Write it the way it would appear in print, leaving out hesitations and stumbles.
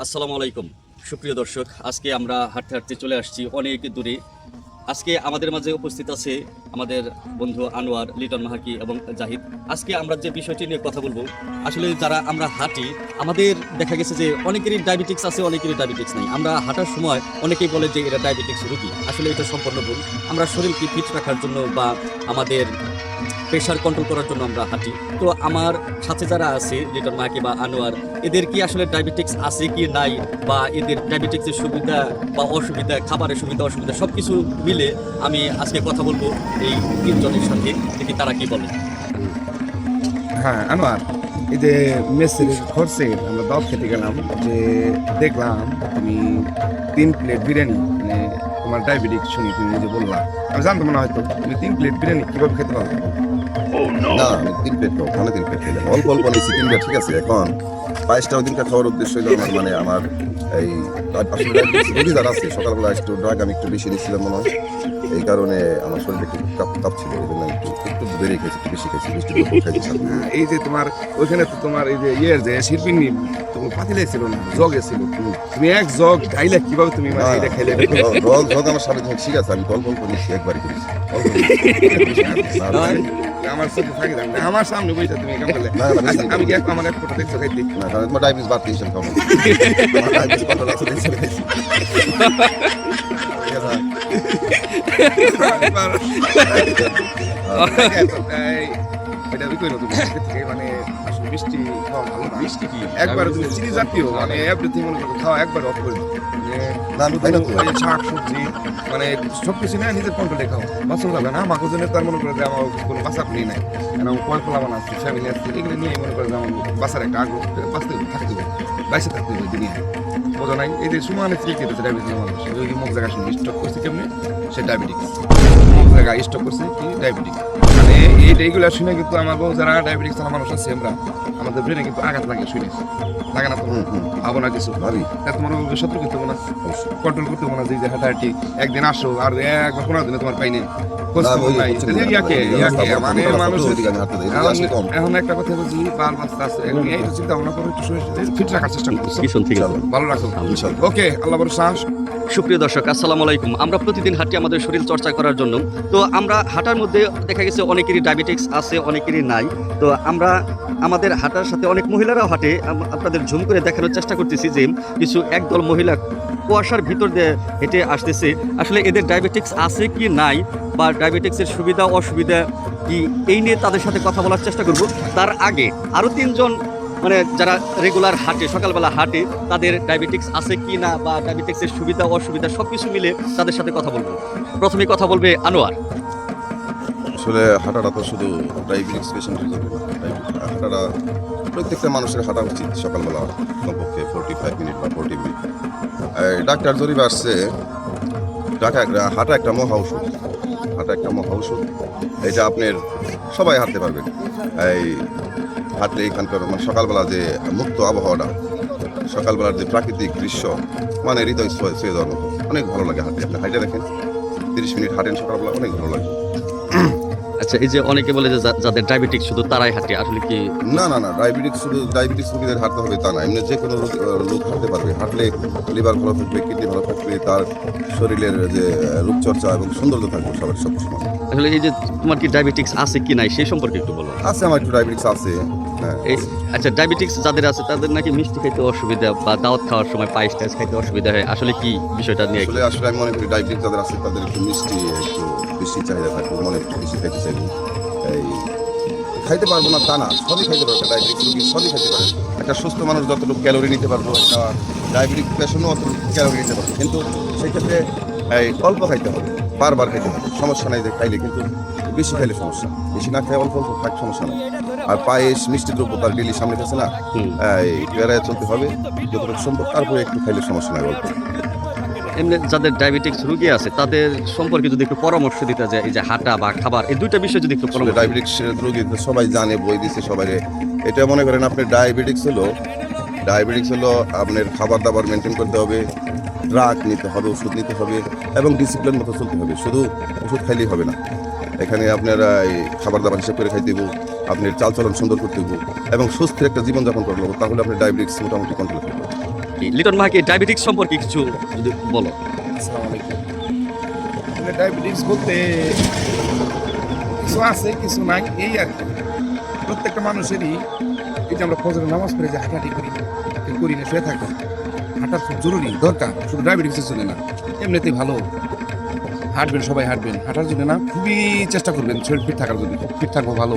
আসসালামু আলাইকুম সুপ্রিয় দর্শক, আজকে আমরা হাঁটতে হাঁটতে চলে আসছি অনেক দূরে। আজকে আমাদের মাঝে উপস্থিত আছে আমাদের বন্ধু আনোয়ার, লিটন মাহাকি এবং জাহিদ। আজকে আমরা যে বিষয়টি নিয়ে কথা বলবো, আসলে যারা আমরা হাঁটি আমাদের দেখা গেছে যে অনেকেরই ডায়াবেটিক্স আছে, অনেকেরই ডায়াবেটিক্স নেই। আমরা হাঁটার সময় অনেকেই বলে যে এরা ডায়াবেটিক্স রোগী, আসলে এটা সম্পূর্ণ ভুল। আমরা শরীরকে ফিট রাখার জন্য বা আমাদের প্রেশার কন্ট্রোল করার জন্য আমরা হাঁটি। তো আমার সাথে যারা আছে লিটন মাহাকি বা আনোয়ার, এদের কি আসলে ডায়াবেটিক্স আছে কি নাই, বা এদের ডায়াবেটিক্সের সুবিধা বা অসুবিধা, খাবারের সুবিধা অসুবিধা সব কিছু মিলে আমি আজকে কথা বলবো এই তিনজনের সাথে, দেখি তারা কি বলে। হ্যাঁ আনোয়ার, এই যে মেসের খরচে আমরা দাওয়াত খেতে গেলাম, যে দেখলাম তুমি 3 প্লেট বিরিয়ানি, মানে তোমার ডায়াবেটিস শুনি তুমি যে বললাম, আমি জানতাম না হয়তো তুমি 3 প্লেট বিরিয়ানি কিভাবে খেতে পারো। না আমি 3 প্লেট খাবো, খানে 3 প্লেট খেলাম, অল্প অল্প নিচ্ছি 3 প্লেট, ঠিক আছে। এখন 22টা দিনটা খাওয়ার উদ্দেশ্য হলো আমার, মানে আমার এই আসলে ডায়াবেটিস যারা আছে সকালবেলা একটু ড্রাগ আমি একটু বেশি নিচ্ছিলাম মনে হয়, এই কারণে আমার শরীরটা একটু কাঁপছিল, এই জন্য একটু বেড়ে খেয়েছি, একটু বেশি খেয়েছি, মিষ্টি খাইছি। এই যে তোমার ওইখানে তো তোমার এই যে যে শিল্পিনী তোমার পাতিলে ছিল না, জগে ছিল, তুমি এক জগ খাইলে কিভাবে তুমি মানে এটা খাইলে? জগ আমার সামনে ধরে, ঠিক আছে, আমি অল্প অল্প নিচ্ছি, একবারই করেছি আমার সাথে থাকি না, আমার সামনে বইটা তুমি কেমন বলে? আমি কি আমার এক ফটো দেখছো খাইতে? না, কারণ তোমার ডায়াবেটিস বাড়তে হিসেবে খাবো, আমার ডায়াবেটিস কন্ট্রোল আছে, দেখছি খাইছি। মানে মিষ্টি খাওয়া ভালো না। মিষ্টি কি একবার তুমি চিনি জাতীয় মানে এভরিথিং মনে করো খাওয়া একবার অফ করে দাও। না আমি খাই না তো। শাক সবজি মানে সবকিছু না নিজের কন্ট্রোলে খাও, বাঁচন যাবে না। আমার জন্য তার মনে করে যে আমার কোনো বাঁচার নেই নাই, কারণ আমার কয়েক পোলাবান আছে, ফ্যামিলি আছে, এগুলো নিয়ে মনে করে যে আমার বাঁচার একটা আগ্রহ, বাঁচতে থাকতে হবে, বাইসে থাকতে হবে দুনিয়ায়, বোঝা নাই। এই যে সমানে ফ্রি খেতেছে ডায়াবেটিস মানুষ, ওই মুখ জায়গা শুনে স্টক করছে কেমনি, সে ডায়াবেটিস মুখ জায়গায় স্টক করছে কি ডায়াবেটিস, মানে এইগুলো শুনে কিন্তু আমার বউ যারা ডায়াবেটিস মানুষ আছে আমরা, আমাদের ব্রেনে কিন্তু আঘাত লাগে, শুনে লাগে না? তো ভাবো না কিছু ভাবি, তোমার শত্রু করতে না, কন্ট্রোল করতে না, যে হাঁটাহাঁটি একদিন আসো আর একবার 15 দিনে তোমার পাইনি। এখন একটা কথা বলছি, এই চিন্তা ভাবনা করে একটু ফিট রাখার চেষ্টা করছো, ভালো রাখো, ওকে, আল্লাহ ভরসা। সুপ্রিয় দর্শক, আসসালামু আলাইকুম। আমরা প্রতিদিন হাঁটি আমাদের শরীর চর্চা করার জন্য। তো আমরা হাঁটার মধ্যে দেখা গেছে অনেকেরই ডায়াবেটিক্স আছে, অনেকেরই নাই। তো আমরা আমাদের হাঁটার সাথে অনেক মহিলারাও হাঁটে। আপনাদের ঝুম করে দেখানোর চেষ্টা করতেছি যে কিছু একদল মহিলা কুয়াশার ভিতর দিয়ে হেঁটে আসতেছে। আসলে এদের ডায়াবেটিক্স আছে কি নাই, বা ডায়াবেটিক্সের সুবিধা অসুবিধা কি, এই নিয়ে তাদের সাথে কথা বলার চেষ্টা করব। তার আগে আরও 3 জন মানে যারা রেগুলার হাঁটে, সকালবেলা হাঁটে, তাদের ডায়াবেটিক্স আছে কি না বা ডায়াবেটিক্সের সুবিধা অসুবিধা সব কিছু মিলে তাদের সাথে কথা বলবো। প্রথমে কথা বলবে আনোয়ার। আসলে হাঁটাটা তো শুধু ডায়াবেটিস পেশেন্টের জন্য না, হাঁটাটা প্রত্যেকটা মানুষের হাঁটা উচিত সকালবেলা, কমপক্ষে 45 মিনিট বা 40 মিনিট। ডাক্তার জরিপ আসছে হাঁটা একটা মহা ঔষধ, হাঁটা একটা মহা ঔষধ। এটা আপনার সবাই হাঁটতে পারবেন। এই হাঁটলে এখানকার মানে সকালবেলা যে মুক্ত আবহাওয়াটা, সকালবেলার যে প্রাকৃতিক দৃশ্য, মানে হৃদয় ছুঁয়ে দেওয়ার মতো, অনেক ভালো লাগে হাঁটতে। আপনি হাঁটে দেখেন, 30 মিনিট হাঁটেন সকালবেলা, অনেক ভালো লাগে। আচ্ছা, এই যে অনেকে বলে যে যাদের ডায়াবেটিক্স শুধু তারাই হাঁটে, আসলে কি? না না না, শুধু ডায়াবেটিস রোগীদের হাঁটতে হবে তা না, এমনি যে কোনো লোক হাঁটতে পারবে। হাঁটলে লিভার ভালো থাকবে, কিডনি ভালো থাকবে, তার শরীরের যে রূপচর্চা এবং সৌন্দর্য থাকবে সবার সব সময়। আসলে এই যে তোমার কি ডায়াবেটিক্স আছে কি নাই সেই সম্পর্কে একটু বলো। আছে, আমার একটু ডায়াবেটিস আছে। হ্যাঁ, আচ্ছা, ডায়াবেটিক্স যাদের আছে তাদের নাকি মিষ্টি খাইতে অসুবিধা বা দাওয়াত খাওয়ার সময় পায়েস টাইস খাইতে অসুবিধা হয়, আসলে কি বিষয়টা নিয়ে? আসলে আমি মনে করি ডায়াবেটিস যাদের আছে তাদের একটু মিষ্টি একটু বেশি চাহিদা থাকবে, মনে একটু বেশি খাইতে চাইবে। এই খাইতে পারবো না তা না, সবই খাইতে পারবে, ডায়াবেটিস রোগী সবই খাইতে পারে। একটা সুস্থ মানুষ যতটুকু ক্যালোরি নিতে পারবো, একটা ডায়াবেটিক পেশেন্টও অতটুকু ক্যালোরি নিতে পারবে, কিন্তু সেক্ষেত্রে এই অল্প খাইতে হবে, বারবার খাইতে হবে, সমস্যা নাই যে খাইলে, কিন্তু বেশি খাইলে সমস্যা, বেশি না খাই অল্প অল্প খাই সমস্যা নাই। আর পায়েস মিষ্টি দ্রব্য তার ডেলি সামনে গেছে না, একটু এড়ায় চলতে হবে যতটুকু সম্ভব, তারপরে একটু খাইলে সমস্যা নাই অল্প। এমনি যাদের ডায়াবেটিক্স রোগী আছে তাদের সম্পর্কে যদি একটু পরামর্শ দিতে যায়, এই যে হাঁটা বা খাবার, এই দুইটা বিষয় যদি একটু পরামর্শ। ডায়াবেটিক্স রোগী সবাই জানে, বই দিচ্ছে সবাই। এটা মনে করেন আপনার ডায়াবেটিক্স হলো আপনার খাবার দাবার মেনটেন করতে হবে, ড্রাগ নিতে হবে, ওষুধ নিতে হবে এবং ডিসিপ্লিন মতো চলতে হবে। শুধু ওষুধ খাইলেই হবে না, এখানে আপনারা এই খাবার দাবার হিসাব করে খাইতে দেবো, আপনার চালচলন সুন্দর করতে দেবো এবং সুস্থ একটা জীবনযাপন করতে হবে, তাহলে আপনার ডায়াবেটিস মোটামুটি কন্ট্রোল করতে হবে। লিটন মাহাকি ডায়াবেটিক্স সম্পর্কে কিছু যদি বলো। আসসালামু আলাইকুম। ডায়াবেটিস বলতে কিছু আছে কিছু নাই, এই আর কি। প্রত্যেকটা মানুষেরই এই যে আমরা ফজরের নামাজ পড়ে যে হাঁটাহাঁটি করি, কেউ করি না, শুয়ে থাকি, হাঁটা খুব জরুরি দরকার, শুধু ডায়াবেটিসের জন্য না, এমনিতেই ভালো। হাঁটবেন, সবাই হাঁটবেন, হাঁটার জন্য না খুবই চেষ্টা করবেন শরীর ফিট থাকার জন্য, ফিট থাকবো ভালো।